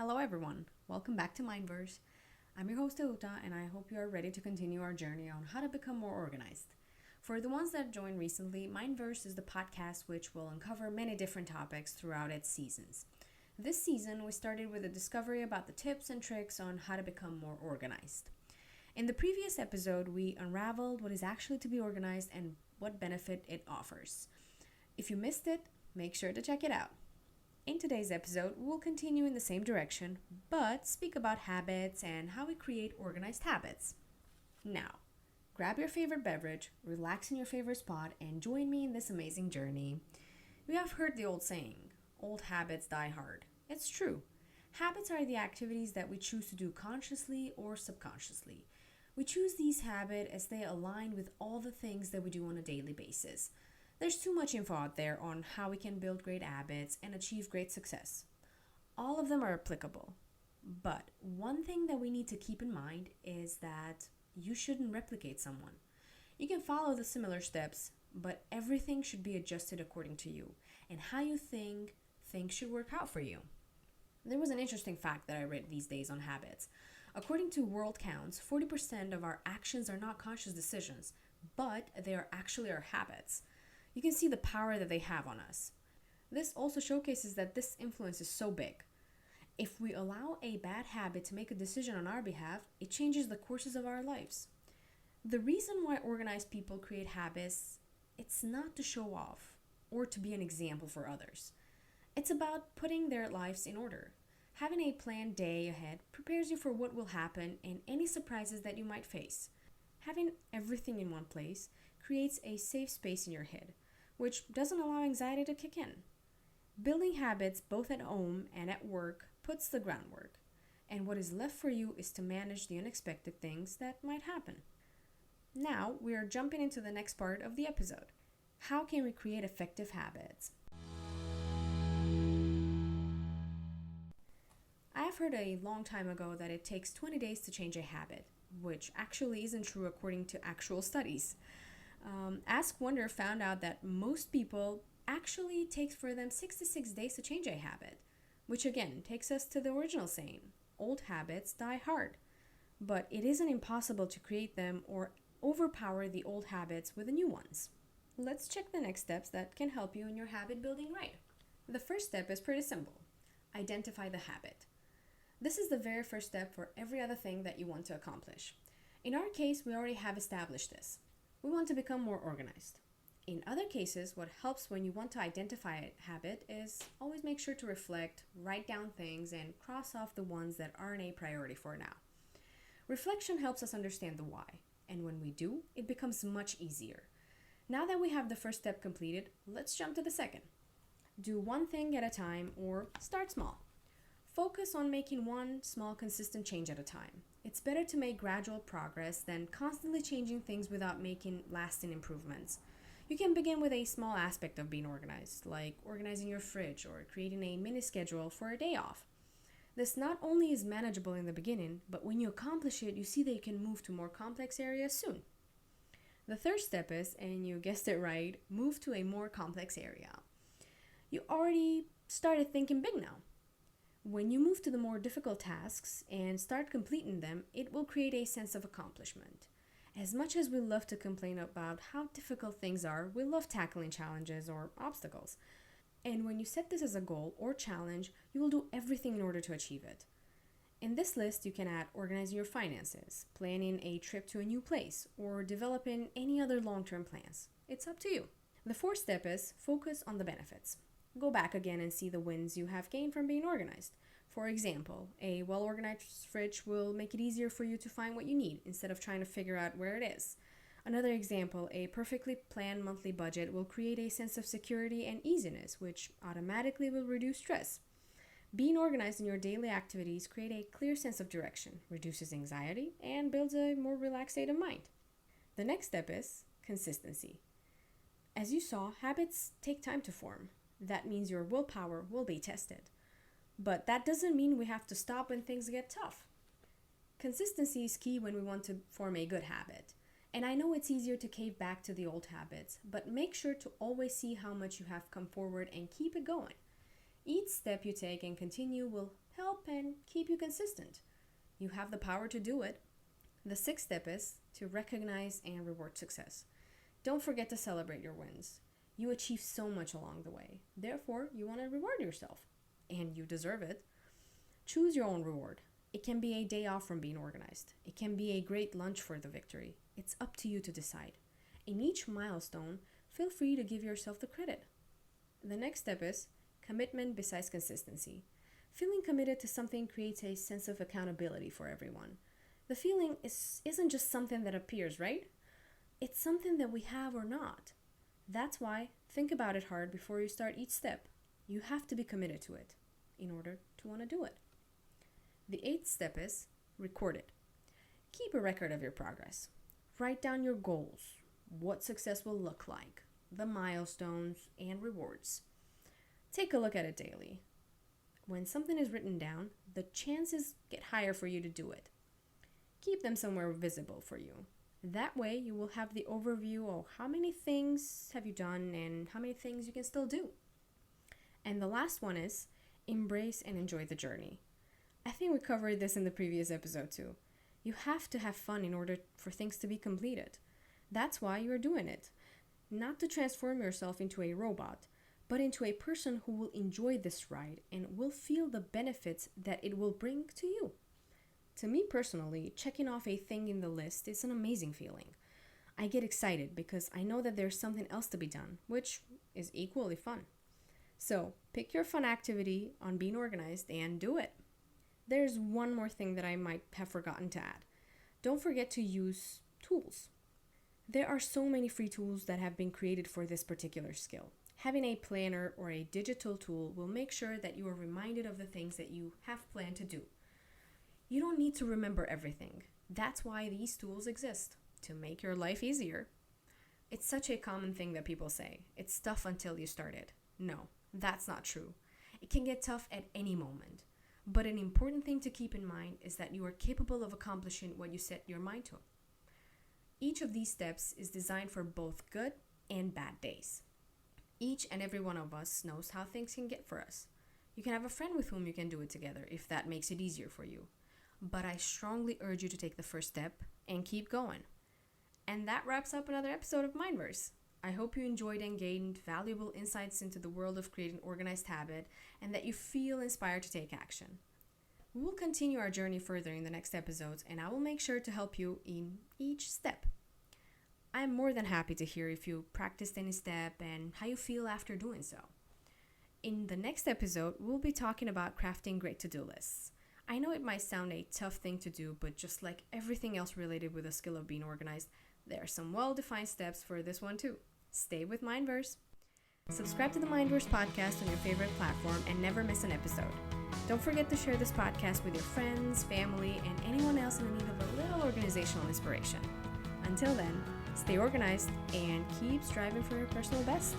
Hello everyone, welcome back to Mindverse. I'm your host Euta and I hope you are ready to continue our journey on how to become more organized. For the ones that joined recently, Mindverse is the podcast which will uncover many different topics throughout its seasons. This season, we started with a discovery about the tips and tricks on how to become more organized. In the previous episode, we unraveled what is actually to be organized and what benefit it offers. If you missed it, make sure to check it out. In today's episode, we'll continue in the same direction, but speak about habits and how we create organized habits. Now, grab your favorite beverage, relax in your favorite spot, and join me in this amazing journey. We have heard the old saying, old habits die hard. It's true. Habits are the activities that we choose to do consciously or subconsciously. We choose these habits as they align with all the things that we do on a daily basis. There's too much info out there on how we can build great habits and achieve great success. All of them are applicable. But one thing that we need to keep in mind is that you shouldn't replicate someone. You can follow the similar steps, but everything should be adjusted according to you and how you think things should work out for you. There was an interesting fact that I read these days on habits. According to World Counts, 40% of our actions are not conscious decisions, but they are actually our habits. You can see the power that they have on us. This also showcases that this influence is so big. If we allow a bad habit to make a decision on our behalf, it changes the courses of our lives. The reason why organized people create habits, it's not to show off or to be an example for others. It's about putting their lives in order. Having a planned day ahead prepares you for what will happen and any surprises that you might face. Having everything in one place creates a safe space in your head, which doesn't allow anxiety to kick in. Building habits both at home and at work puts the groundwork, and what is left for you is to manage the unexpected things that might happen. Now, we are jumping into the next part of the episode. How can we create effective habits? I have heard a long time ago that it takes 20 days to change a habit, which actually isn't true according to actual studies. Ask Wonder found out that most people actually takes for them 66 days to change a habit, which again takes us to the original saying, old habits die hard. But it isn't impossible to create them or overpower the old habits with the new ones. Let's check the next steps that can help you in your habit building right. The first step is pretty simple. Identify the habit. This is the very first step for every other thing that you want to accomplish. In our case, we already have established this. We want to become more organized. In other cases, what helps when you want to identify a habit is always make sure to reflect, write down things, and cross off the ones that aren't a priority for now. Reflection helps us understand the why, and when we do, it becomes much easier. Now that we have the first step completed, let's jump to the second. Do one thing at a time or start small. Focus on making one small consistent change at a time. It's better to make gradual progress than constantly changing things without making lasting improvements. You can begin with a small aspect of being organized, like organizing your fridge or creating a mini schedule for a day off. This not only is manageable in the beginning, but when you accomplish it, you see that you can move to more complex areas soon. The third step is, and you guessed it right, move to a more complex area. You already started thinking big now. When you move to the more difficult tasks and start completing them, it will create a sense of accomplishment. As much as we love to complain about how difficult things are, we love tackling challenges or obstacles. And when you set this as a goal or challenge, you will do everything in order to achieve it. In this list, you can add organizing your finances, planning a trip to a new place, or developing any other long-term plans. It's up to you. The fourth step is focus on the benefits. Go back again and see the wins you have gained from being organized. For example, a well-organized fridge will make it easier for you to find what you need instead of trying to figure out where it is. Another example, a perfectly planned monthly budget will create a sense of security and easiness, which automatically will reduce stress. Being organized in your daily activities create a clear sense of direction, reduces anxiety, and builds a more relaxed state of mind. The next step is consistency. As you saw, habits take time to form. That means your willpower will be tested. But that doesn't mean we have to stop when things get tough. Consistency is key when we want to form a good habit. And I know it's easier to cave back to the old habits, but make sure to always see how much you have come forward and keep it going. Each step you take and continue will help and keep you consistent. You have the power to do it. The sixth step is to recognize and reward success. Don't forget to celebrate your wins. You achieved so much along the way. Therefore, you want to reward yourself. And you deserve it. Choose your own reward. It can be a day off from being organized. It can be a great lunch for the victory. It's up to you to decide. In each milestone, feel free to give yourself the credit. The next step is commitment besides consistency. Feeling committed to something creates a sense of accountability for everyone. The feeling isn't just something that appears, right? It's something that we have or not. That's why think about it hard before you start each step. You have to be committed to it in order to want to do it. The eighth step is record it. Keep a record of your progress. Write down your goals, what success will look like, the milestones, and rewards. Take a look at it daily. When something is written down, the chances get higher for you to do it. Keep them somewhere visible for you. That way you will have the overview of how many things have you done and how many things you can still do. And the last one is embrace and enjoy the journey. I think we covered this in the previous episode too. You have to have fun in order for things to be completed. That's why you are doing it. Not to transform yourself into a robot, but into a person who will enjoy this ride and will feel the benefits that it will bring to you. To me personally, checking off a thing in the list is an amazing feeling. I get excited because I know that there's something else to be done, which is equally fun. So, pick your fun activity on being organized and do it. There's one more thing that I might have forgotten to add. Don't forget to use tools. There are so many free tools that have been created for this particular skill. Having a planner or a digital tool will make sure that you are reminded of the things that you have planned to do. You don't need to remember everything. That's why these tools exist, to make your life easier. It's such a common thing that people say, it's tough until you start it. No, that's not true. It can get tough at any moment. But an important thing to keep in mind is that you are capable of accomplishing what you set your mind to. Each of these steps is designed for both good and bad days. Each and every one of us knows how things can get for us. You can have a friend with whom you can do it together if that makes it easier for you. But I strongly urge you to take the first step and keep going. And that wraps up another episode of Mindverse. I hope you enjoyed and gained valuable insights into the world of creating organized habit and that you feel inspired to take action. We will continue our journey further in the next episodes and I will make sure to help you in each step. I am more than happy to hear if you practiced any step and how you feel after doing so. In the next episode, we'll be talking about crafting great to-do lists. I know it might sound a tough thing to do, but just like everything else related with the skill of being organized, there are some well-defined steps for this one too. Stay with Mindverse. Subscribe to the Mindverse podcast on your favorite platform and never miss an episode. Don't forget to share this podcast with your friends, family, and anyone else in the need of a little organizational inspiration. Until then, stay organized and keep striving for your personal best.